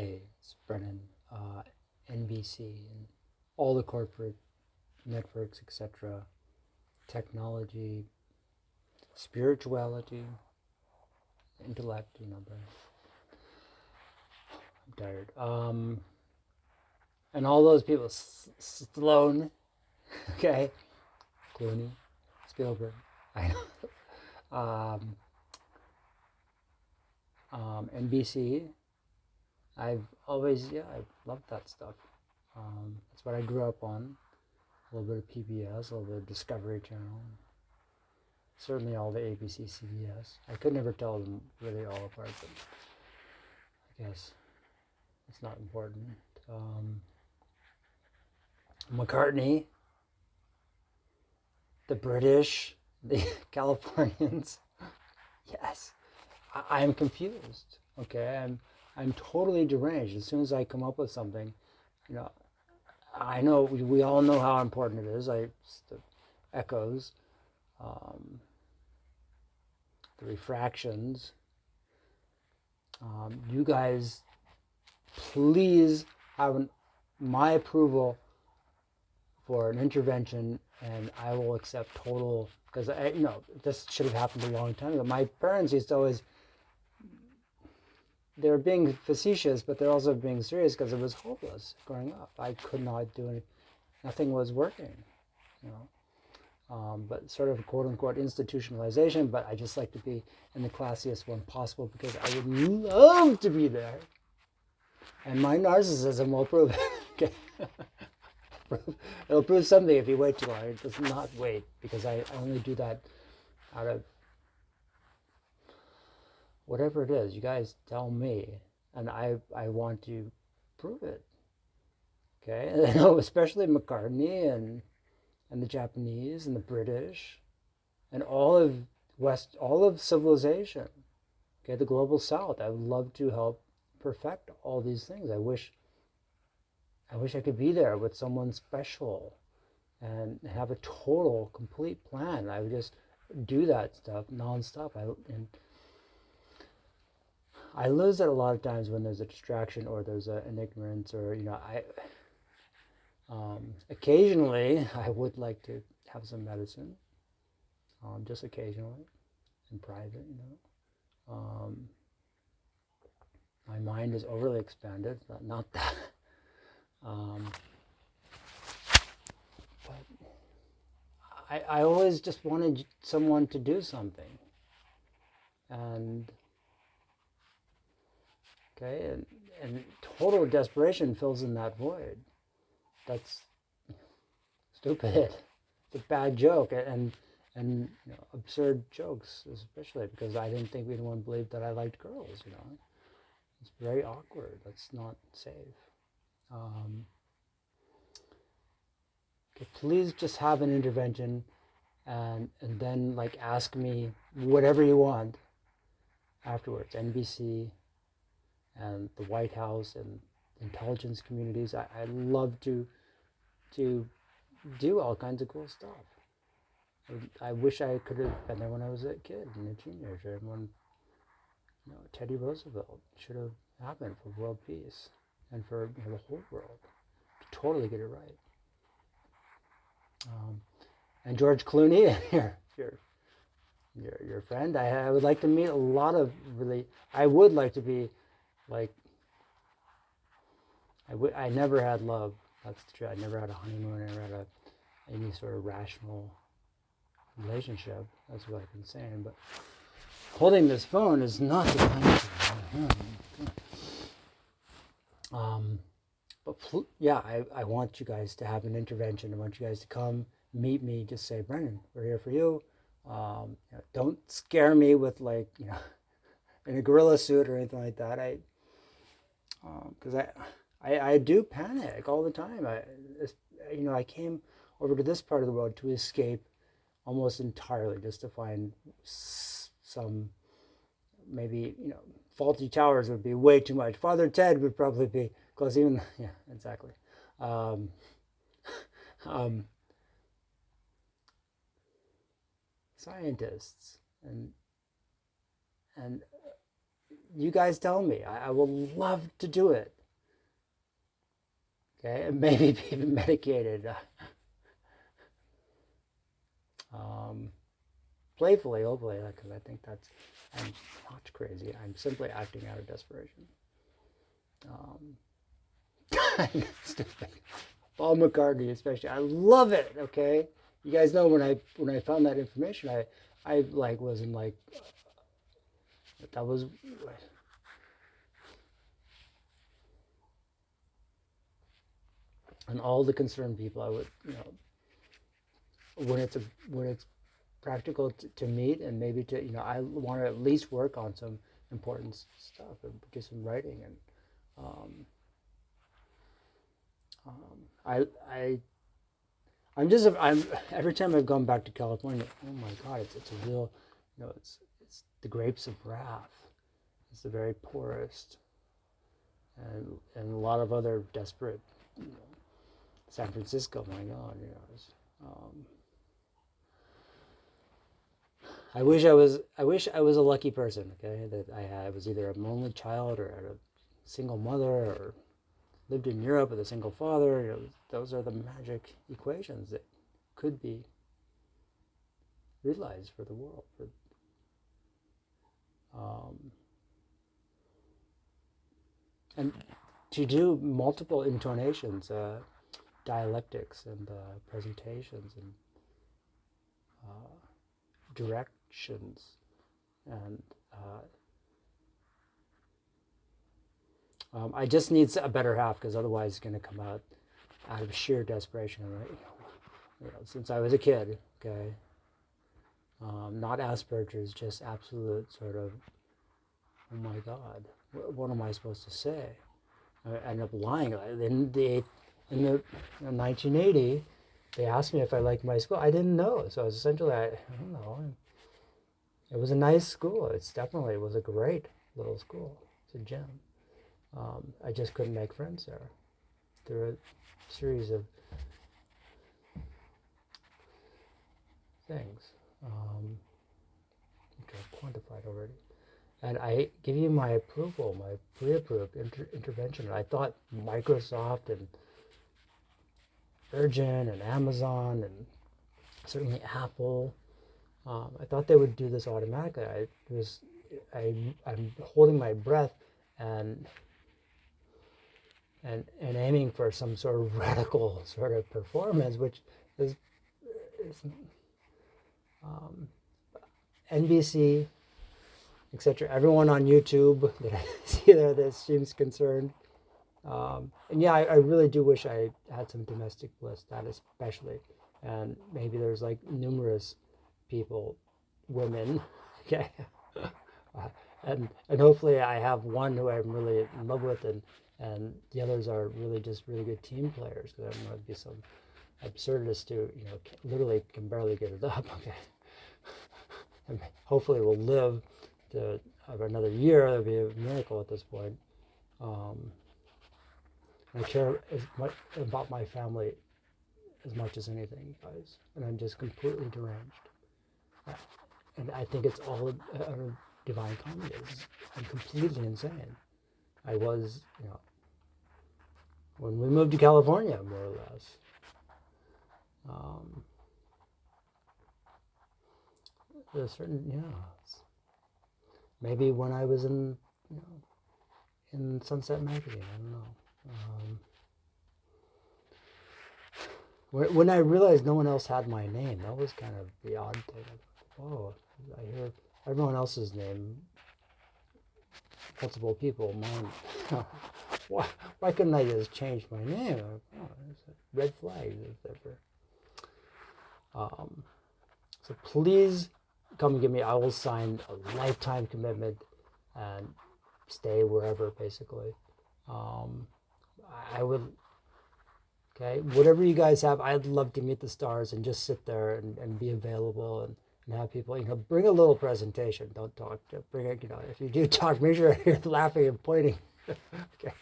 Hey, it's Brennan, NBC, and all the corporate networks, etc., technology, spirituality, intellect, but I'm tired. And all those people, Sloan, okay, Clooney, Spielberg, I know, NBC. I've I've loved that stuff. That's what I grew up on. A little bit of PBS, a little bit of Discovery Channel, certainly all the ABC, CBS. I could never tell them really all apart, but I guess it's not important. McCartney, the British, the Californians. Yes, I'm confused. Okay, I'm totally deranged. As soon as I come up with something, you know, I know we all know how important it is. The echoes, um, the refractions. You guys, please have my approval for an intervention, and I will accept total. Because this should have happened a long time ago. My parents used to always. They were being facetious, but they're also being serious because it was hopeless growing up. I could not do anything. Nothing was working, but sort of quote unquote institutionalization. But I just like to be in the classiest one possible because I would love to be there. And my narcissism will prove it. It'll prove something if you wait too long. It does not wait because I only do that out of whatever it is. You guys tell me, and I want to prove it. Okay, and especially McCartney and the Japanese and the British and all of civilization. Okay, the global South. I would love to help perfect all these things. I wish I could be there with someone special and have a total, complete plan. I would just do that stuff nonstop. I lose it a lot of times when there's a distraction or there's an ignorance or occasionally I would like to have some medicine, just occasionally, in private. My mind is overly expanded, not that. But I always just wanted someone to do something, and okay, and total desperation fills in that void. That's stupid. It's a bad joke, and absurd jokes, especially because I didn't think anyone believed that I liked girls. It's very awkward. That's not safe. Okay, please just have an intervention, and then ask me whatever you want afterwards. NBC and the White House and intelligence communities. I love to do all kinds of cool stuff. I wish I could have been there when I was a kid and a teenager, and when Teddy Roosevelt should have happened for world peace and for the whole world to totally get it right. And George Clooney, your friend, I would like to meet a lot of really. I would like to be like. I never had love. That's true. I never had a honeymoon. I never had any sort of rational relationship. That's what I've been saying. But holding this phone is not the kind of. But I want you guys to have an intervention. I want you guys to come meet me. Just say, Brennan, we're here for you. Don't scare me with in a gorilla suit or anything like that. Because I do panic all the time. I came over to this part of the world to escape almost entirely, just to find some, maybe, Faulty Towers would be way too much. Father Ted would probably be close, even, yeah, exactly. Scientists and you guys tell me. I will love to do it. Okay, and maybe be medicated. Um, Playfully, hopefully, because I think I'm not crazy. I'm simply acting out of desperation. Stupid. Paul McCartney, especially, I love it. Okay, you guys know when I found that information, I like wasn't like that was. And all the concerned people, I would, when it's practical to meet and maybe to, I want to at least work on some important stuff and do some writing and um, I I'm every time I've gone back to California, oh my God, it's a real, it's the grapes of wrath. It's the very poorest, and a lot of other desperate, San Francisco, my God, I wish I was a lucky person, okay, that I was either an only child or had a single mother or lived in Europe with a single father. Those are the magic equations that could be realized for the world. And to do multiple intonations, dialectics, and presentations, and directions, and I just need a better half, because otherwise it's going to come out of sheer desperation. Right? Since I was a kid, okay, not Asperger's, just absolute sort of, oh my God, what am I supposed to say? I ended up lying. In 1980, they asked me if I liked my school. I didn't know, so essentially, I don't know. It was a nice school. It was a great little school. It's a gem. I just couldn't make friends there. There were a series of things which I've quantified already. And I give you my approval, my pre-approved intervention. I thought Microsoft and Virgin and Amazon and certainly Apple, I thought they would do this automatically. I'm holding my breath and aiming for some sort of radical sort of performance, which is NBC, etc. Everyone on YouTube that I see there that seems concerned. And yeah, I really do wish I had some domestic bliss, that especially. And maybe there's like numerous people, women, okay, and hopefully I have one who I'm really in love with, and the others are really just really good team players, because I don't want to be some absurdist who literally can barely get it up. Okay, and hopefully we'll live to have another year. That'd be a miracle at this point. I care as much about my family as much as anything, guys, and I'm just completely deranged. And I think it's all a divine comedy. I'm completely insane. I was, when we moved to California, more or less. There's certain, maybe when I was in Sunset Magazine, I don't know. When I realized no one else had my name, that was kind of the odd thing. Whoa, I hear everyone else's name, multiple people, mine. Why couldn't I just change my name? Red flag, etc. So please come and get me. I will sign a lifetime commitment and stay wherever, basically. I would, okay, whatever you guys have, I'd love to meet the stars and just sit there and be available and have people, bring a little presentation. Don't talk, bring it, if you do talk, make sure you're laughing and pointing. Okay.